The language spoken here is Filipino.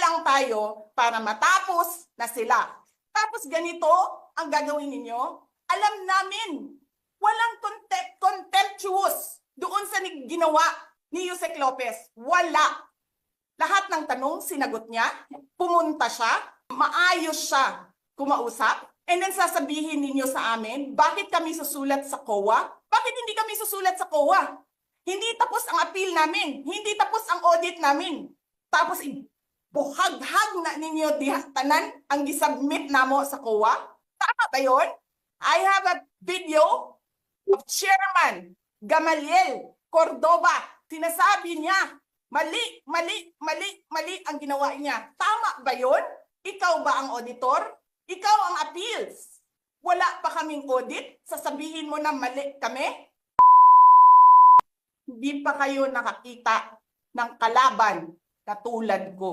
lang tayo para matapos na sila. Tapos ganito ang gagawin ninyo. Alam namin, walang contemptuous doon sa ginawa ni Yusek Lopez. Wala. Lahat ng tanong, sinagot niya. Pumunta siya. Maayos siya kumausap. And then sasabihin ninyo sa amin, bakit kami susulat sa COA? Bakit hindi kami susulat sa COA? Hindi tapos ang appeal namin. Hindi tapos ang audit namin. Tapos buhaghag na ninyo tanan ang gisubmit namo sa COA. Tama ba yun? I have a video of Chairman Gamaliel Cordoba. Sinasabi niya, mali ang ginawa niya. Tama ba yun? Ikaw ba ang auditor? Ikaw ang appeals. Wala pa kaming audit? Sasabihin mo na mali kami? Hindi pa kayo nakakita ng kalaban na tulad ko.